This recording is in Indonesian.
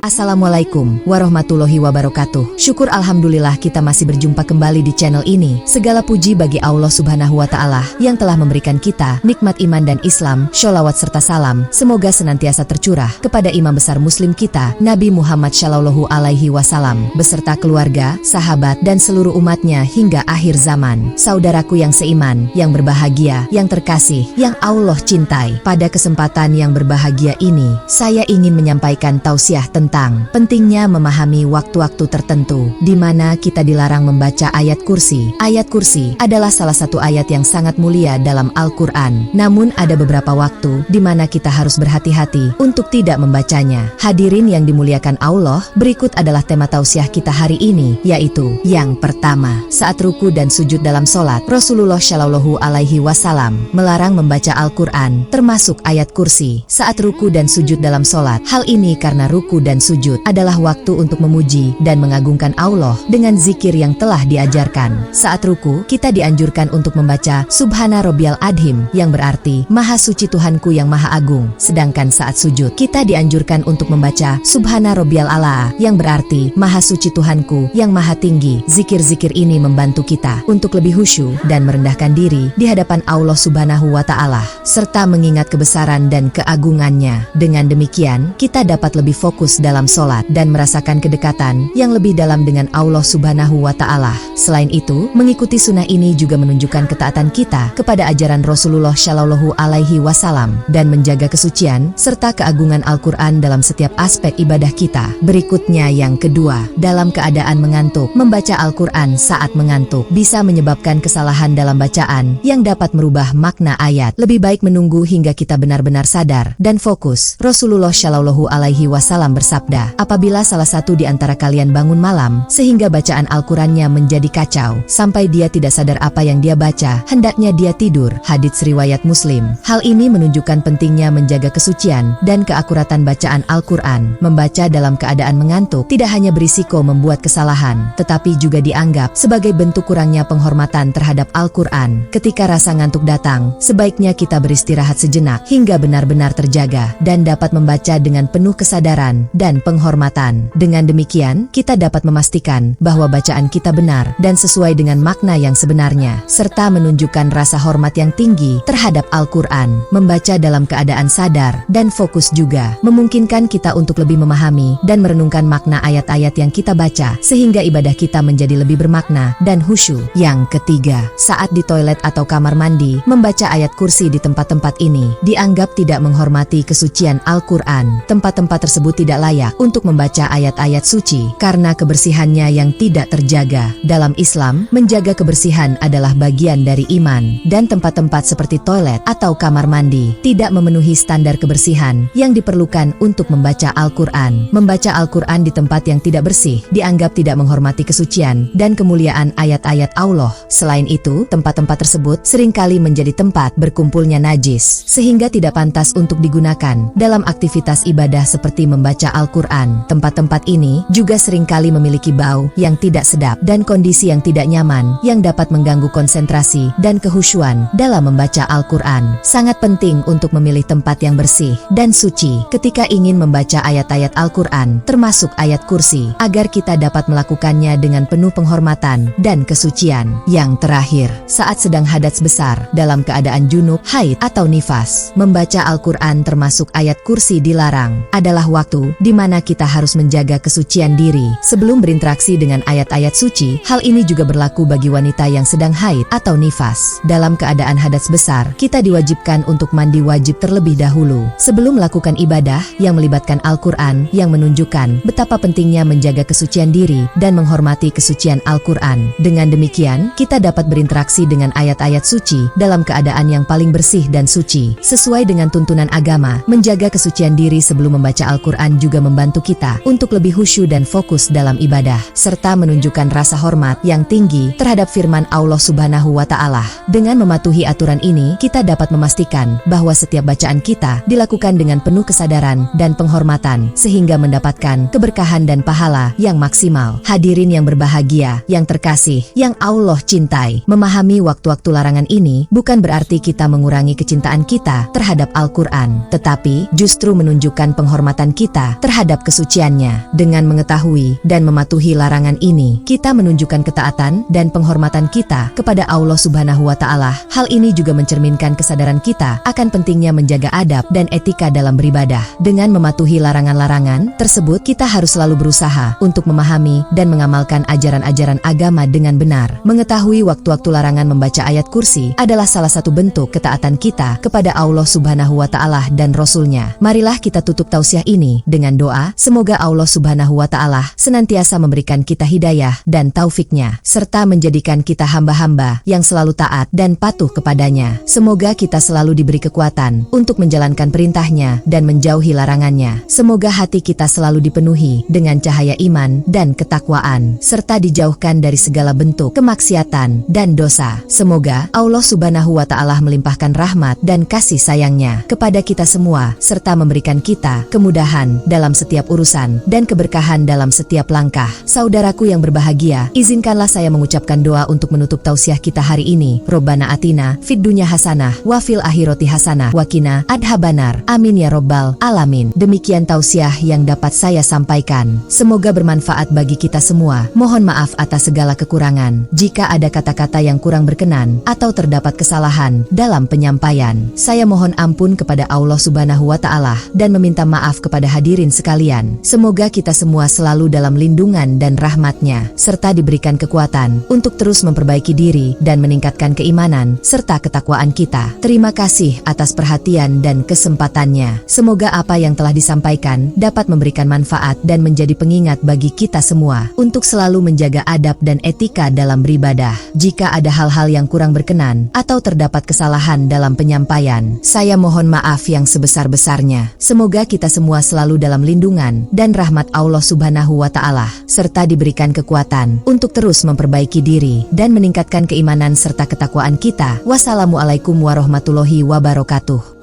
Assalamualaikum warahmatullahi wabarakatuh. Syukur alhamdulillah kita masih berjumpa kembali di channel ini. Segala puji bagi Allah subhanahu wa ta'ala yang telah memberikan kita nikmat iman dan Islam. Sholawat serta salam semoga senantiasa tercurah kepada imam besar muslim kita, Nabi Muhammad Shallallahu Alaihi Wasallam, beserta keluarga, sahabat, dan seluruh umatnya hingga akhir zaman. Saudaraku yang seiman, yang berbahagia, yang terkasih, yang Allah cintai. Pada kesempatan yang berbahagia ini, saya ingin menyampaikan tausiah tentang pentingnya memahami waktu-waktu tertentu di mana kita dilarang membaca ayat kursi. Ayat kursi adalah salah satu ayat yang sangat mulia dalam Al-Quran. Namun ada beberapa waktu di mana kita harus berhati-hati untuk tidak membacanya. Hadirin yang dimuliakan Allah, berikut adalah tema tausiah kita hari ini, yaitu yang pertama, saat ruku dan sujud dalam sholat, Rasulullah Shallallahu Alaihi Wasallam melarang membaca Al-Quran, termasuk ayat kursi, saat ruku dan sujud dalam sholat. Hal ini karena ruku dan sujud adalah waktu untuk memuji dan mengagungkan Allah dengan zikir yang telah diajarkan. Saat ruku, kita dianjurkan untuk membaca Subhana Rabbiyal Adhim, yang berarti Maha Suci Tuhanku yang Maha Agung. Sedangkan saat sujud, kita dianjurkan untuk membaca Subhana Rabbiyal A'la, yang berarti Maha Suci Tuhanku yang Maha Tinggi. Zikir-zikir ini membantu kita untuk lebih khusyuk dan merendahkan diri di hadapan Allah subhanahu wa ta'ala, serta mengingat kebesaran dan keagungannya. Dengan demikian, kita dapat lebih fokus dalam sholat dan merasakan kedekatan yang lebih dalam dengan Allah subhanahu wa ta'ala. Selain itu, mengikuti sunnah ini juga menunjukkan ketaatan kita kepada ajaran Rasulullah Shallallahu Alaihi Wasallam dan menjaga kesucian serta keagungan Al-Quran dalam setiap aspek ibadah kita. Berikutnya yang kedua, dalam keadaan mengantuk. Membaca Al-Quran saat mengantuk bisa menyebabkan kesalahan dalam bacaan yang dapat merubah makna ayat. Lebih baik menunggu hingga kita benar-benar sadar dan fokus. Rasulullah Shallallahu Alaihi Wasallam bersabda, apabila salah satu di antara kalian bangun malam sehingga bacaan Al-Qurannya menjadi kacau sampai dia tidak sadar apa yang dia baca, hendaknya dia tidur. Hadits riwayat Muslim. Hal ini menunjukkan pentingnya menjaga kesucian dan keakuratan bacaan Al-Quran. Membaca dalam keadaan mengantuk tidak hanya berisiko membuat kesalahan, tetapi juga dianggap sebagai bentuk kurangnya penghormatan terhadap Al-Quran. Ketika rasa ngantuk datang, sebaiknya kita beristirahat sejenak hingga benar-benar terjaga dan dapat membaca dengan penuh kesadaran dan penghormatan. Dengan demikian, kita dapat memastikan bahwa bacaan kita benar dan sesuai dengan makna yang sebenarnya, serta menunjukkan rasa hormat yang tinggi terhadap Al-Quran. Membaca dalam keadaan sadar dan fokus juga memungkinkan kita untuk lebih memahami dan merenungkan makna ayat-ayat yang kita baca, sehingga ibadah kita menjadi lebih bermakna dan khusyuk. Yang ketiga, saat di toilet atau kamar mandi, membaca ayat kursi di tempat-tempat ini dianggap tidak menghormati kesucian Al-Quran. Tempat-tempat tersebut tidak layak untuk membaca ayat-ayat suci karena kebersihannya yang tidak terjaga. Dalam Islam, menjaga kebersihan adalah bagian dari iman, dan tempat-tempat seperti toilet atau kamar mandi tidak memenuhi standar kebersihan yang diperlukan untuk membaca Al-Quran. Membaca Al-Quran di tempat yang tidak bersih dianggap tidak menghormati kesucian dan kemuliaan ayat-ayat Allah. Selain itu, tempat-tempat tersebut seringkali menjadi tempat berkumpulnya najis, sehingga tidak pantas untuk digunakan dalam aktivitas ibadah seperti membaca Al-Quran. Tempat-tempat ini juga seringkali memiliki bau yang tidak sedap dan kondisi yang tidak nyaman yang dapat mengganggu konsentrasi dan kehusyuan dalam membaca Al-Quran. Sangat penting untuk memilih tempat yang bersih dan suci ketika ingin membaca ayat-ayat Al-Quran, termasuk ayat kursi, agar kita dapat melakukannya dengan penuh penghormatan dan kesucian. Yang terakhir, saat sedang hadas besar, dalam keadaan junub, haid, atau nifas, membaca Al-Quran termasuk ayat kursi dilarang. Adalah waktu di mana kita harus menjaga kesucian diri sebelum berinteraksi dengan ayat-ayat suci. Hal ini juga berlaku bagi wanita yang sedang haid atau nifas. Dalam keadaan hadas besar, kita diwajibkan untuk mandi wajib terlebih dahulu sebelum melakukan ibadah yang melibatkan Al-Quran, yang menunjukkan betapa pentingnya menjaga kesucian diri dan menghormati kesucian Al-Quran. Dengan demikian, kita dapat berinteraksi dengan ayat-ayat suci dalam keadaan yang paling bersih dan suci. Sesuai dengan tuntunan agama, menjaga kesucian diri sebelum membaca Al-Quran juga membantu kita untuk lebih khusyuk dan fokus dalam ibadah, serta menunjukkan rasa hormat yang tinggi terhadap firman Allah Subhanahu wa Ta'ala. Dengan mematuhi aturan ini, kita dapat memastikan bahwa setiap bacaan kita dilakukan dengan penuh kesadaran dan penghormatan, sehingga mendapatkan keberkahan dan pahala yang maksimal. Hadirin yang berbahagia, yang terkasih, yang Allah cintai, memahami waktu-waktu larangan ini bukan berarti kita mengurangi kecintaan kita terhadap Al-Quran, tetapi justru menunjukkan penghormatan kita terhadap kesuciannya. Dengan mengetahui dan mematuhi larangan ini, kita menunjukkan ketaatan dan penghormatan kita kepada Allah Subhanahu wa Ta'ala. Hal ini juga mencerminkan kesadaran kita akan pentingnya menjaga adab dan etika dalam beribadah. Dengan mematuhi larangan-larangan tersebut, kita harus selalu berusaha untuk memahami dan mengamalkan ajaran-ajaran agama dengan benar. Mengetahui waktu-waktu larangan membaca ayat kursi adalah salah satu bentuk ketaatan kita kepada Allah Subhanahu wa Ta'ala dan Rasul-Nya. Marilah kita tutup tausiah ini dengan doa, semoga Allah Subhanahu wa Ta'ala senantiasa memberikan kita hidayah dan taufiknya, serta menjadikan kita hamba-hamba yang selalu taat dan patuh kepadanya. Semoga kita selalu diberi kekuatan untuk menjalankan perintahnya dan menjauhi larangannya. Semoga hati kita selalu dipenuhi dengan cahaya iman dan ketakwaan, serta dijauhkan dari segala bentuk kemaksiatan dan dosa. Semoga Allah Subhanahu wa Ta'ala melimpahkan rahmat dan kasih sayangnya kepada kita semua, serta memberikan kita kemudahan dalam setiap urusan dan keberkahan dalam setiap langkah. Saudaraku yang berbahagia, izinkanlah saya mengucapkan doa untuk menutup tausiah kita hari ini. Robbana atina fid dunya hasanah wa fil akhirati hasanah wa qina adzabannar. Amin ya robbal alamin. Demikian tausiah yang dapat saya sampaikan. Semoga bermanfaat bagi kita semua. Mohon maaf atas segala kekurangan. Jika ada kata-kata yang kurang berkenan atau terdapat kesalahan dalam penyampaian, saya mohon ampun kepada Allah Subhanahu wa Ta'ala dan meminta maaf kepada hadirin sekalian. Semoga kita semua selalu dalam lindungan dan rahmat-Nya, serta diberikan kekuatan untuk terus memperbaiki diri dan meningkatkan keimanan serta ketakwaan kita. Terima kasih atas perhatian dan kesempatannya. Semoga apa yang telah disampaikan dapat memberikan manfaat dan menjadi pengingat bagi kita semua untuk selalu menjaga adab dan etika dalam beribadah. Jika ada hal-hal yang kurang berkenan atau terdapat kesalahan dalam penyampaian, saya mohon maaf yang sebesar-besarnya. Semoga kita semua selalu dalam lindungan dan rahmat Allah Subhanahu wa Ta'ala, serta diberikan kekuatan untuk terus memperbaiki diri dan meningkatkan keimanan serta ketakwaan kita. Wassalamualaikum warahmatullahi wabarakatuh.